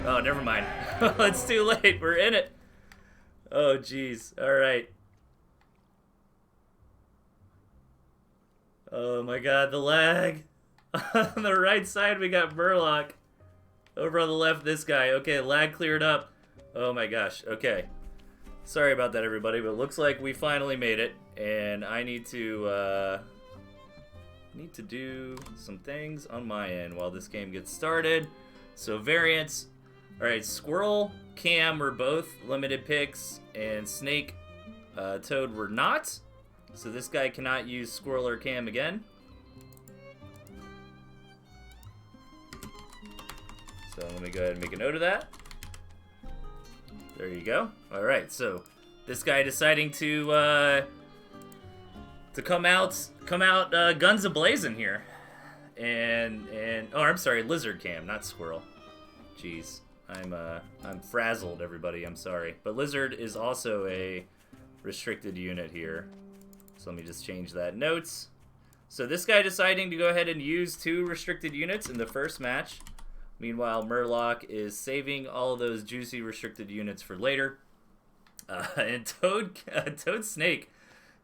Oh, never mind. It's too late. We're in it. Oh, jeez. All right. Oh my god, the lag. On the right side, we got Murlock. Over on the left, this guy. Okay, lag cleared up. Oh my gosh. Okay. Sorry about that, everybody, but it looks like we finally made it. And I need to do some things on my end while this game gets started. So variants. Alright, Squirrel, Cam were both limited picks, and Snake, Toad were not. So this guy cannot use Squirrel or Cam again. So let me go ahead and make a note of that. There you go. Alright, so this guy deciding to come out guns a-blazing here. And oh, I'm sorry, Lizard Cam, not Squirrel. Jeez. I'm frazzled, everybody. I'm sorry. But Lizard is also a restricted unit here. So let me just change that. Notes. So this guy deciding to go ahead and use 2 restricted units in the first match. Meanwhile, Murlock is saving all of those juicy restricted units for later. And Toad Snake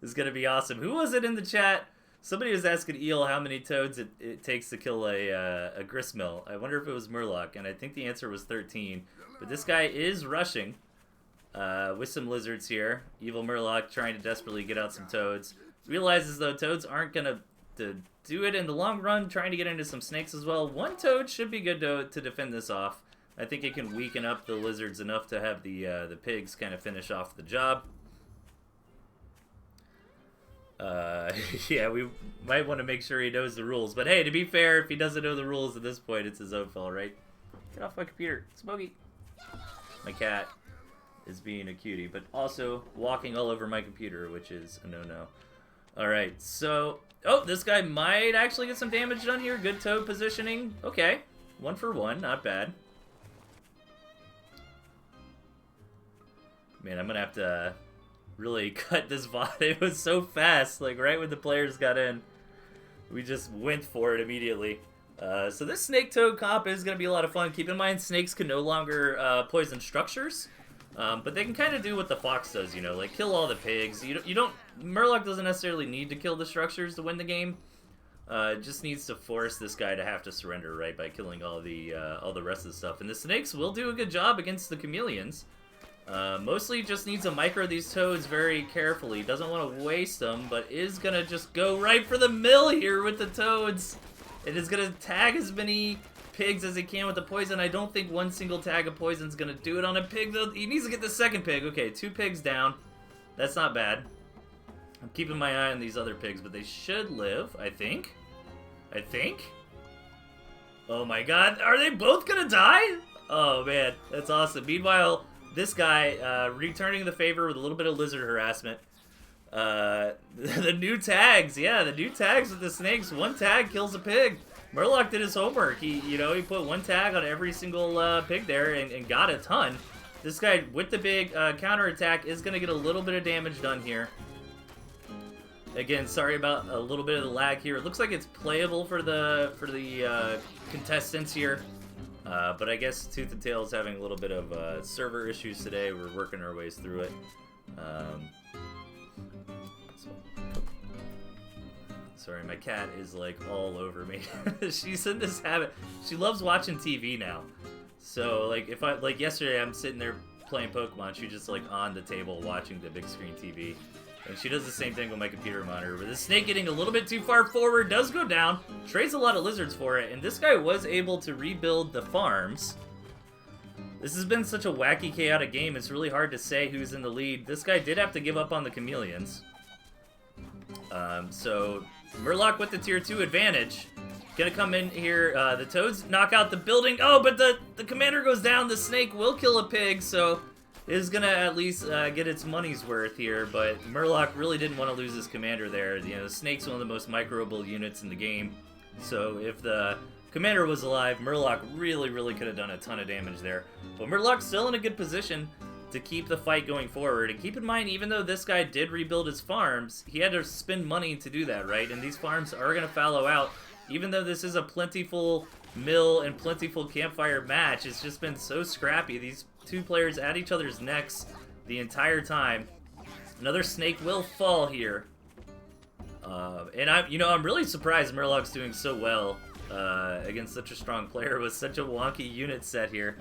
is going to be awesome. Who was it in the chat? Somebody was asking Eel how many toads it takes to kill a gristmill. I wonder if it was Murlock, and I think the answer was 13. But this guy is rushing with some lizards here. EvilMurlock trying to desperately get out some toads. Realizes, though, toads aren't going to do it in the long run, trying to get into some snakes as well. 1 toad should be good to defend this off. I think it can weaken up the lizards enough to have the pigs kind of finish off the job. Yeah, we might want to make sure he knows the rules. But hey, to be fair, if he doesn't know the rules at this point, it's his own fault, right? Get off my computer. Smokey. My cat is being a cutie, but also walking all over my computer, which is a no-no. Alright, so... Oh, this guy might actually get some damage done here. Good toad positioning. Okay. 1 for 1. Not bad. Man, I'm going to have to... really cut this VOD. It was so fast, like right when the players got in, we just went for it immediately. So this Snake Toad comp is going to be a lot of fun. Keep in mind, snakes can no longer poison structures, but they can kind of do what the fox does, you know, like kill all the pigs. Murlock doesn't necessarily need to kill the structures to win the game. Just needs to force this guy to have to surrender, right, by killing all the rest of the stuff. And the snakes will do a good job against the chameleons. Mostly just needs to micro these toads very carefully. Doesn't want to waste them, but is going to just go right for the mill here with the toads. It is going to tag as many pigs as he can with the poison. I don't think 1 single tag of poison is going to do it on a pig, though. He needs to get the second pig. Okay, 2 pigs down. That's not bad. I'm keeping my eye on these other pigs, but they should live, I think. Oh my god, are they both going to die? Oh man, that's awesome. Meanwhile... this guy, returning the favor with a little bit of lizard harassment. The new tags, yeah, the new tags with the snakes. 1 tag kills a pig. Murlock did his homework. He put 1 tag on every single pig there and got a ton. This guy, with the big counterattack, is going to get a little bit of damage done here. Again, sorry about a little bit of the lag here. It looks like it's playable for the contestants here. But I guess Tooth and Tail is having a little bit of server issues today. We're working our ways through it. Sorry, my cat is like all over me. She's in this habit. She loves watching TV now. So like yesterday, I'm sitting there playing Pokemon. She's just like on the table watching the big screen TV. And she does the same thing with my computer monitor. But the snake getting a little bit too far forward does go down. Trades a lot of lizards for it. And this guy was able to rebuild the farms. This has been such a wacky, chaotic game. It's really hard to say who's in the lead. This guy did have to give up on the chameleons. So Murlock with the tier 2 advantage. Gonna come in here. The toads knock out the building. Oh, but the commander goes down. The snake will kill a pig. So... is gonna at least get its money's worth here, but Murlock really didn't want to lose his commander there. You know, the snake's one of the most microable units in the game, so if the commander was alive, Murlock really could have done a ton of damage there. But Murlock's still in a good position to keep the fight going forward, and keep in mind, even though this guy did rebuild his farms, he had to spend money to do that, right? And these farms are gonna fallow out. Even though this is a plentiful mill and plentiful campfire match. It's just been so scrappy. These two players at each other's necks the entire time. Another snake will fall here. And I'm really surprised Murlock's doing so well against such a strong player with such a wonky unit set here.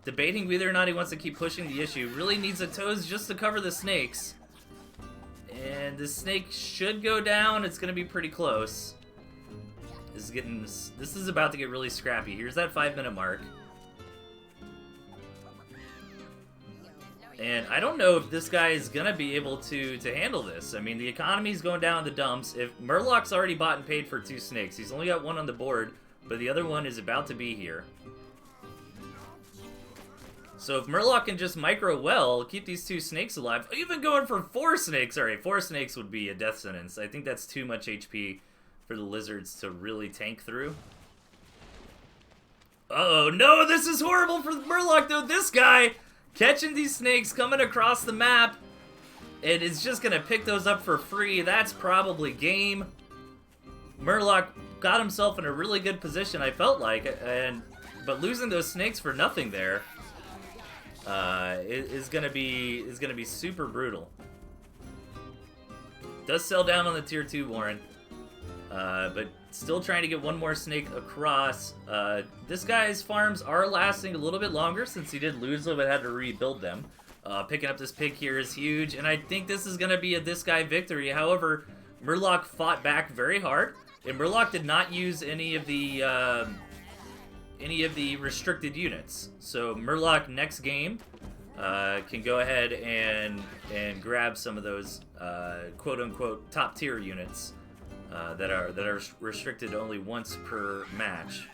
Debating whether or not he wants to keep pushing the issue. Really needs a toes just to cover the snakes. And the snake should go down. It's gonna be pretty close. This is about to get really scrappy. Here's that 5-minute mark. And I don't know if this guy is gonna be able to handle this. I mean, the economy's going down in the dumps. If Murlock's already bought and paid for 2 snakes, he's only got 1 on the board, but the other one is about to be here. So if Murlock can just micro well, keep these 2 snakes alive, even going for 4 snakes. Alright, 4 snakes would be a death sentence. I think that's too much HP for the lizards to really tank through. Uh-oh, no, this is horrible for Murlock, though. This guy catching these snakes coming across the map and is just gonna pick those up for free. That's probably game. Murlock got himself in a really good position, I felt like, but losing those snakes for nothing there is gonna be super brutal. Does sell down on the tier 2 Warren, but still trying to get 1 more snake across. This guy's farms are lasting a little bit longer since he did lose them but had to rebuild them. Picking up this pig here is huge, and I think this is going to be a This Guy victory. However, Murlock fought back very hard, and Murlock did not use any of the restricted units. So Murlock next game can go ahead and grab some of those quote-unquote top-tier units. That are restricted only once per match.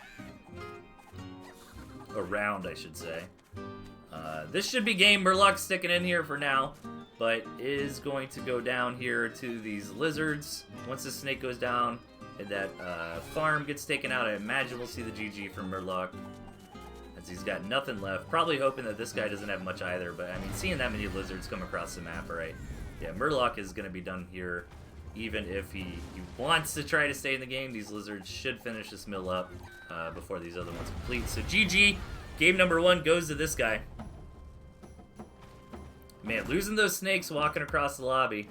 A round, I should say. This should be game. Murlock's sticking in here for now, but is going to go down here to these lizards. Once the snake goes down and that farm gets taken out, I imagine we'll see the GG from Murlock, as he's got nothing left. Probably hoping that this guy doesn't have much either, but I mean, seeing that many lizards come across the map, alright. Yeah, Murlock is going to be done here. Even if he wants to try to stay in the game, these lizards should finish this mill up before these other ones complete. So GG, game number 1 goes to this guy. Man, losing those snakes walking across the lobby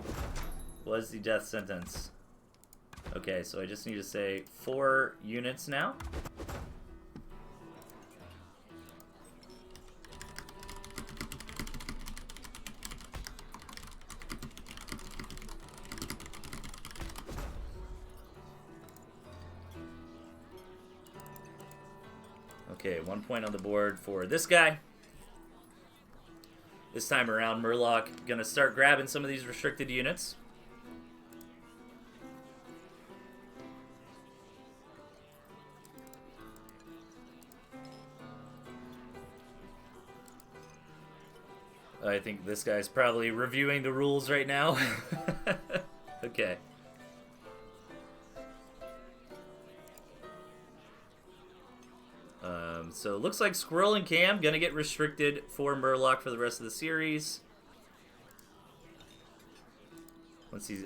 was the death sentence. Okay, so I just need to say 4 units now. Okay, 1 point on the board for this guy. This time around, Murlock gonna start grabbing some of these restricted units. I think this guy's probably reviewing the rules right now. Okay. So it looks like Squirrel and Cam gonna get restricted for Murlock for the rest of the series.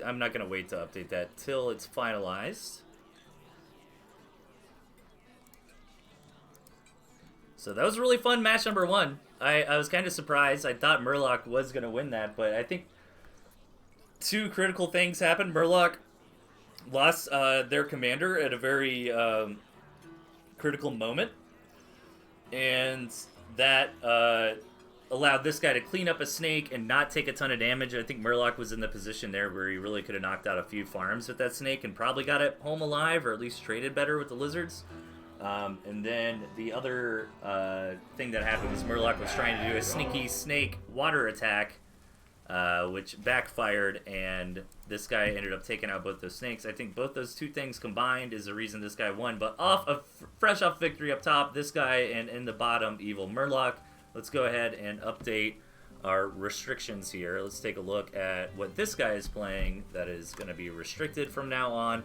I'm not gonna wait to update that till it's finalized. So that was a really fun match number 1. I was kind of surprised. I thought Murlock was gonna win that, but I think 2 critical things happened. Murlock lost their commander at a very critical moment. And that allowed this guy to clean up a snake and not take a ton of damage. I think Murlock was in the position there where he really could have knocked out a few farms with that snake and probably got it home alive, or at least traded better with the lizards. And then the other thing that happened was Murlock was trying to do a sneaky snake water attack, which backfired, and this guy ended up taking out both those snakes. I think both those 2 things combined is the reason this guy won. But fresh off victory up top, this guy, and in the bottom, EvilMurlock. Let's go ahead and update our restrictions here. Let's take a look at what this guy is playing that is going to be restricted from now on.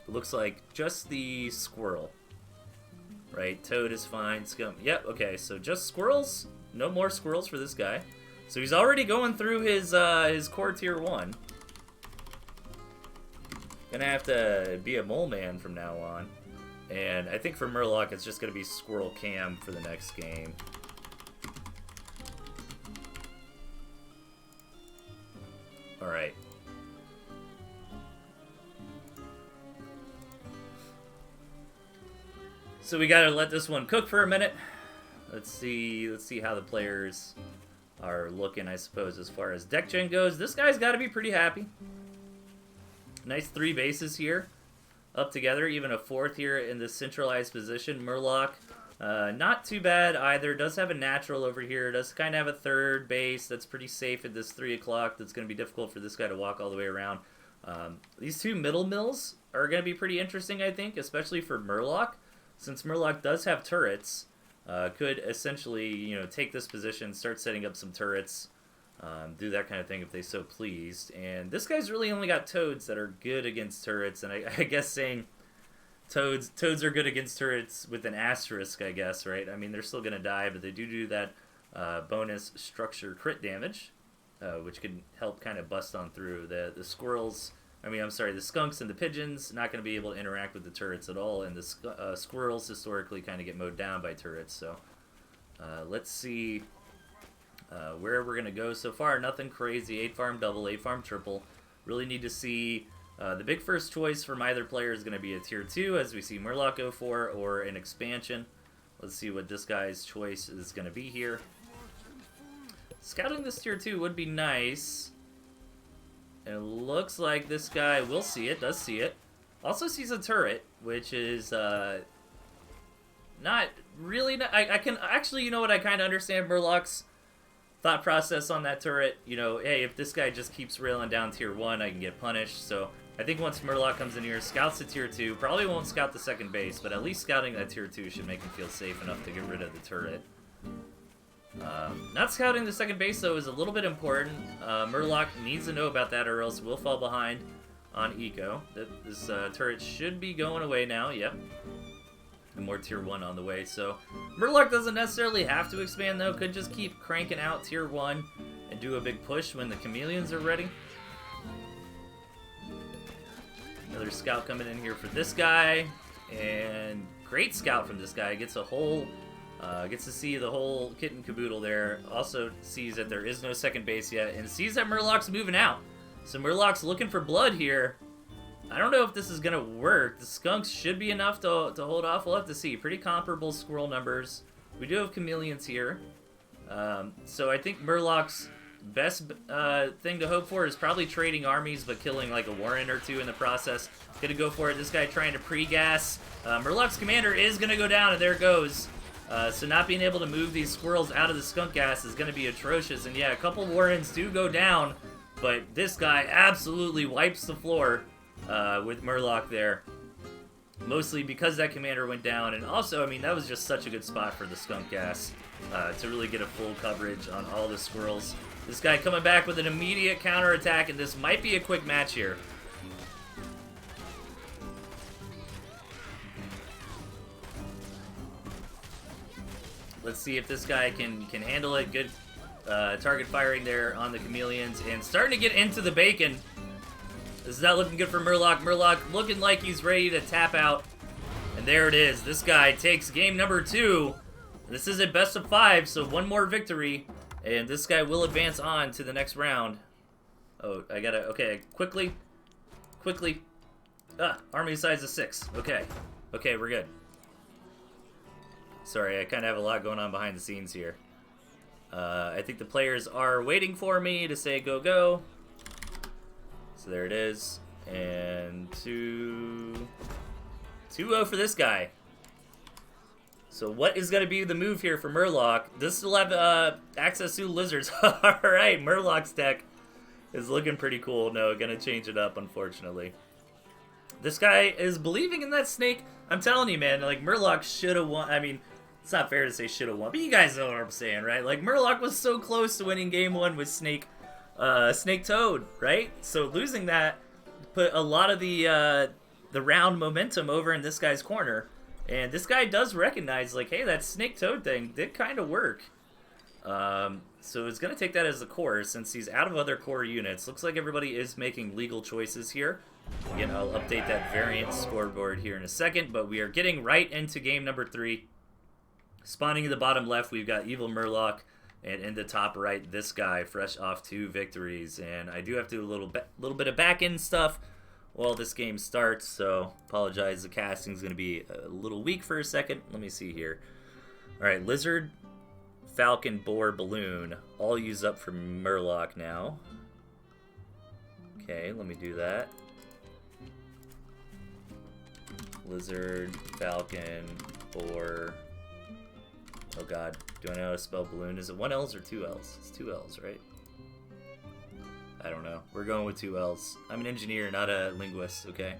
It looks like just the squirrel. Right, Toad is fine. Scum. Yep, okay, so just squirrels. No more squirrels for this guy. So he's already going through his core tier 1. Gonna have to be a mole man from now on. And I think for Murlock, it's just going to be Squirrel Cam for the next game. Alright. So we gotta let this one cook for a minute. Let's see how the players are looking, I suppose, as far as deck gen goes. This guy's got to be pretty happy. Nice 3 bases here, up together, even a 4th here in this centralized position. Murlock, not too bad either. Does have a natural over here. Does kind of have a 3rd base that's pretty safe at this 3 o'clock. That's going to be difficult for this guy to walk all the way around. These 2 middle mills are going to be pretty interesting, I think, especially for Murlock. Since Murlock does have turrets, could essentially, you know, take this position, start setting up some turrets, do that kind of thing if they so pleased. And this guy's really only got toads that are good against turrets, and I guess saying toads are good against turrets with an asterisk, I guess, right? I mean, they're still going to die, but they do that bonus structure crit damage, which can help kind of bust on through. The squirrels... the skunks and the pigeons, not going to be able to interact with the turrets at all, and the squirrels historically kind of get mowed down by turrets, so let's see where we're going to go so far. Nothing crazy. 8 farm double, 8 farm triple. Really need to see the big first choice from either player is going to be a tier 2, as we see Murlock go for, or an expansion. Let's see what this guy's choice is going to be here. Scouting this tier 2 would be nice. And it looks like this guy will see it, does see it. Also sees a turret, which is not really... I can actually, you know what, I kind of understand Murlock's thought process on that turret. You know, hey, if this guy just keeps railing down tier 1, I can get punished. So I think once Murlock comes in here, scouts the tier 2, probably won't scout the 2nd base, but at least scouting that tier 2 should make him feel safe enough to get rid of the turret. Not scouting the 2nd base, though, is a little bit important. Murlock needs to know about that, or else we'll fall behind on eco. This turret should be going away now, yep. And more tier 1 on the way, so... Murlock doesn't necessarily have to expand, though. Could just keep cranking out tier 1 and do a big push when the chameleons are ready. Another scout coming in here for this guy. And great scout from this guy. Gets a whole... gets to see the whole kit and caboodle there. Also sees that there is no 2nd base yet, and sees that Murlock's moving out. So Murlock's looking for blood here. I don't know if this is going to work. The skunks should be enough to hold off. We'll have to see. Pretty comparable squirrel numbers. We do have chameleons here. So I think Murlock's best thing to hope for is probably trading armies, but killing like a warren or 2 in the process. Gonna go for it. This guy trying to pre-gas. Murlock's commander is going to go down, and there it goes. So not being able to move these squirrels out of the skunk gas is going to be atrocious. And yeah, a couple warrens do go down, but this guy absolutely wipes the floor with Murlock there. Mostly because that commander went down, and also, I mean, that was just such a good spot for the skunk gas to really get a full coverage on all the squirrels. This guy coming back with an immediate counterattack, and this might be a quick match here. Let's see if this guy can handle it. Good target firing there on the chameleons, and starting to get into the bacon. This is not looking good for Murlock. Murlock looking like he's ready to tap out. And there it is. This guy takes game number 2. This is a best of 5, so 1 more victory. And this guy will advance on to the next round. Oh, I gotta... Okay, quickly. Army size of 6. Okay. Okay, we're good. Sorry, I kind of have a lot going on behind the scenes here. I think the players are waiting for me to say go, go. So there it is. And 2-0 for this guy. So what is going to be the move here for Murlock? This will have access to lizards. Alright, Murlock's deck is looking pretty cool. No, going to change it up, unfortunately. This guy is believing in that snake. I'm telling you, man, like, Murlock should have won. I mean, it's not fair to say should have won, but you guys know what I'm saying, right? Like, Murlock was so close to winning game 1 with Snake Toad, right? So losing that put a lot of the round momentum over in this guy's corner. And this guy does recognize, like, hey, that Snake Toad thing did kind of work. So it's going to take that as the core since he's out of other core units. Looks like everybody is making legal choices here. Again, I'll update that variant scoreboard here in a second, but we are getting right into game number 3. Spawning in the bottom left, we've got EvilMurlock, and in the top right, ThisGuy, fresh off 2 victories. And I do have to do a little bit of back-end stuff while this game starts, so apologize, the casting's going to be a little weak for a second. Let me see here. Alright, Lizard, Falcon, Boar, Balloon, all used up for Murlock now. Okay, let me do that. Lizard, Falcon, Boar. Oh god, do I know how to spell balloon? Is it 1 L's or 2 L's? It's 2 L's, right? I don't know. We're going with 2 L's. I'm an engineer, not a linguist, okay?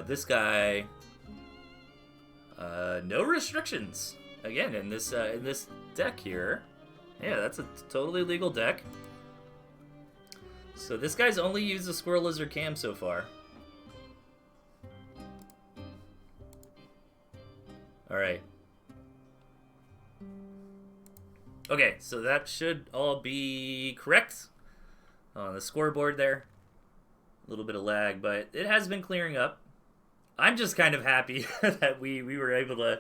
This guy... no restrictions. Again, in this deck here. Yeah, that's a totally legal deck. So this guy's only used the Squirrel Lizard Cam so far. Alright. Okay, so that should all be correct on the scoreboard there. A little bit of lag, but it has been clearing up. I'm just kind of happy that we were able to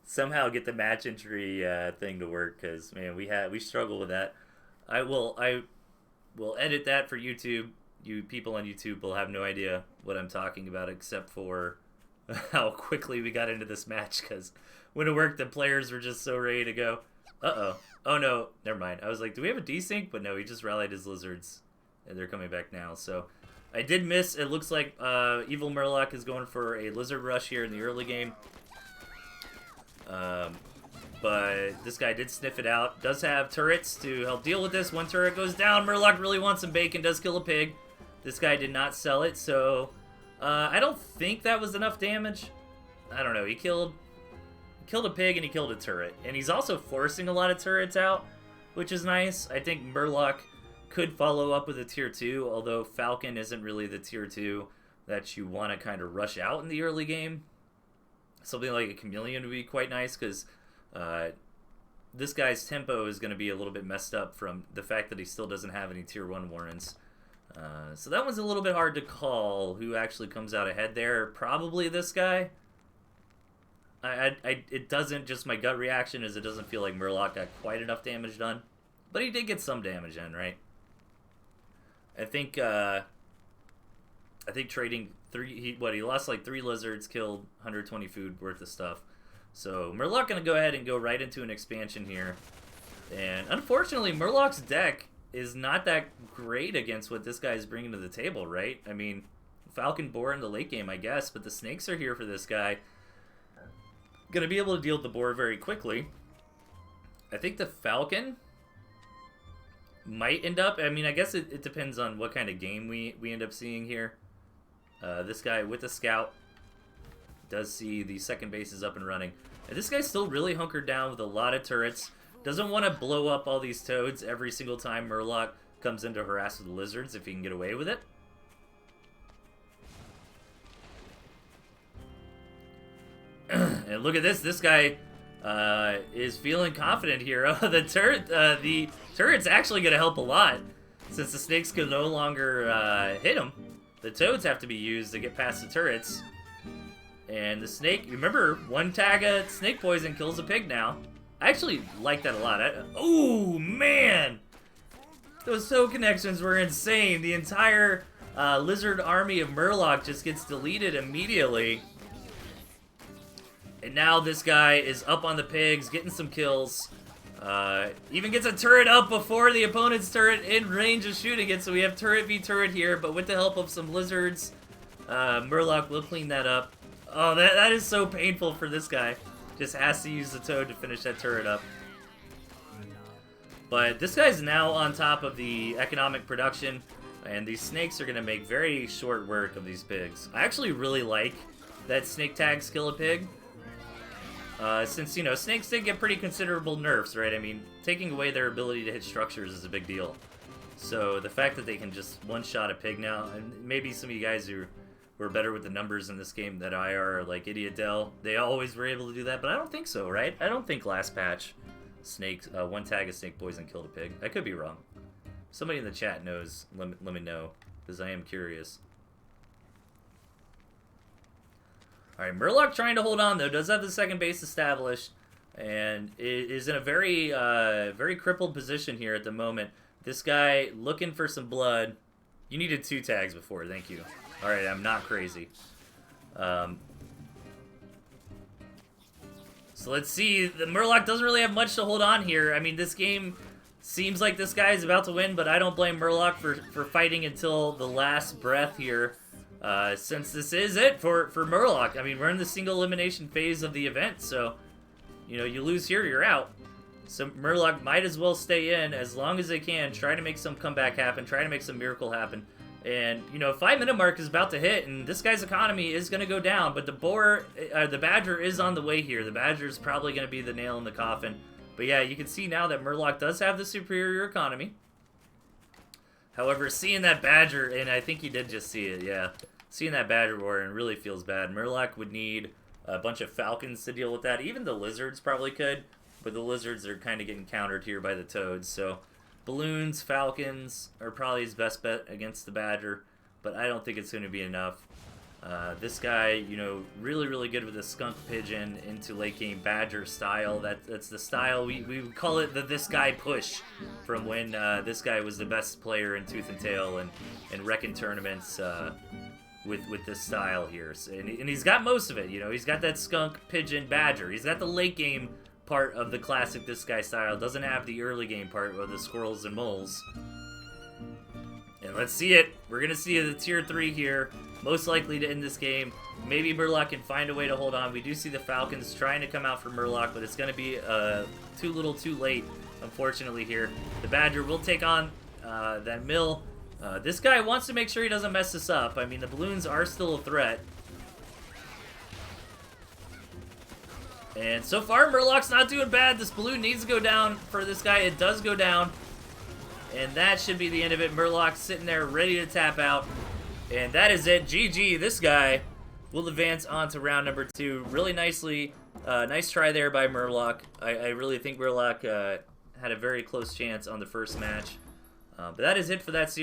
somehow get the match entry thing to work, because man, we struggle with that. I will edit that for YouTube. You people on YouTube will have no idea what I'm talking about, except for how quickly we got into this match, because when it worked, the players were just so ready to go. Uh-oh. Oh no, never mind. I was like, do we have a desync? But no, he just rallied his lizards, and they're coming back now. So I did miss. It looks like EvilMurlock is going for a lizard rush here in the early game. But this guy did sniff it out. Does have turrets to help deal with this. 1 turret goes down. Murlock really wants some bacon. Does kill a pig. This guy did not sell it, so I don't think that was enough damage. I don't know. He killed a pig and he killed a turret. And he's also forcing a lot of turrets out, which is nice. I think Murlock could follow up with a tier 2, although Falcon isn't really the tier 2 that you want to kind of rush out in the early game. Something like a Chameleon would be quite nice, because this guy's tempo is going to be a little bit messed up from the fact that he still doesn't have any tier 1 warrants. So that one's a little bit hard to call who actually comes out ahead there. Probably this guy. It doesn't, just my gut reaction is it doesn't feel like Murlock got quite enough damage done. But he did get some damage in, right? I think trading 3, he lost like 3 lizards, killed 120 food worth of stuff. So Murlock gonna go ahead and go right into an expansion here. And unfortunately, Murlock's deck is not that great against what this guy is bringing to the table, right? I mean, Falcon Boar in the late game, I guess, but the snakes are here for this guy. Gonna be able to deal with the boar very quickly. I think the Falcon might end up, I mean, I guess it depends on what kind of game we end up seeing here. This guy with the scout does see the second base is up and running. And this guy's still really hunkered down with a lot of turrets. Doesn't want to blow up all these toads every single time Murlock comes in to harass with the lizards if he can get away with it. And look at this. This guy is feeling confident here. The turret's actually going to help a lot, since the snakes can no longer hit him. The toads have to be used to get past the turrets. And the snake, remember, 1 tag of snake poison kills a pig now. I actually like that a lot. Oh, man! Those toad connections were insane. The entire lizard army of Murlock just gets deleted immediately. And now this guy is up on the pigs, getting some kills. Even gets a turret up before the opponent's turret in range of shooting it. So we have turret v turret here, but with the help of some lizards, Murlock will clean that up. Oh, that is so painful for this guy. Just has to use the toad to finish that turret up. But this guy's now on top of the economic production, and these snakes are going to make very short work of these pigs. I actually really like that snake tags kill a pig. Since, you know, snakes did get pretty considerable nerfs, right? I mean, taking away their ability to hit structures is a big deal. So the fact that they can just one-shot a pig now, and maybe some of you guys who are better with the numbers in this game than I are, like Idiot Dell, they always were able to do that, but I don't think so, right? I don't think last patch snake, one tag of snake poison killed a pig. I could be wrong. Somebody in the chat knows. Let me know, because I am curious. All right, Murlock trying to hold on though. Does have the second base established, and is in a very very crippled position here at the moment. This guy looking for some blood. You needed 2 tags before. Thank you. All right, I'm not crazy. So let's see. The Murloc doesn't really have much to hold on here. I mean, this game seems like this guy is about to win, but I don't blame Murloc for fighting until the last breath here. Since this is it for Murloc. I mean, we're in the single elimination phase of the event, so, you know, you lose here, you're out. So Murloc might as well stay in as long as they can, try to make some comeback happen, try to make some miracle happen. And, you know, 5-minute mark is about to hit, and this guy's economy is going to go down, but the Badger is on the way here. The Badger is probably going to be the nail in the coffin. But yeah, you can see now that Murloc does have the superior economy. However, seeing that Badger, and I think he did just see it, yeah. Seeing that Badger roar and really feels bad. Murloc would need a bunch of Falcons to deal with that. Even the Lizards probably could, but the Lizards are kind of getting countered here by the Toads, so Balloons, Falcons are probably his best bet against the Badger, but I don't think it's going to be enough. This guy, you know, really, really good with the Skunk Pigeon into late game Badger style. That's the style, we call it the This Guy push from when this guy was the best player in Tooth and Tail and Reckon tournaments with this style here. So, and he's got most of it, you know. He's got that Skunk Pigeon Badger. He's got the late game part of the classic This Guy style. Doesn't have the early game part with the squirrels and moles. And let's see it. We're going to see the tier 3 here. Most likely to end this game. Maybe Murloc can find a way to hold on. We do see the Falcons trying to come out for Murloc, but it's going to be too little too late, unfortunately, here. The Badger will take on that mill. This guy wants to make sure he doesn't mess this up. I mean, the balloons are still a threat. And so far, Murloc's not doing bad. This balloon needs to go down for this guy. It does go down. And that should be the end of it. Murloc's sitting there ready to tap out. And that is it. GG. This guy will advance on to round number 2. Really nicely. Nice try there by Murloc. I really think Murloc had a very close chance on the first match. But that is it for that series.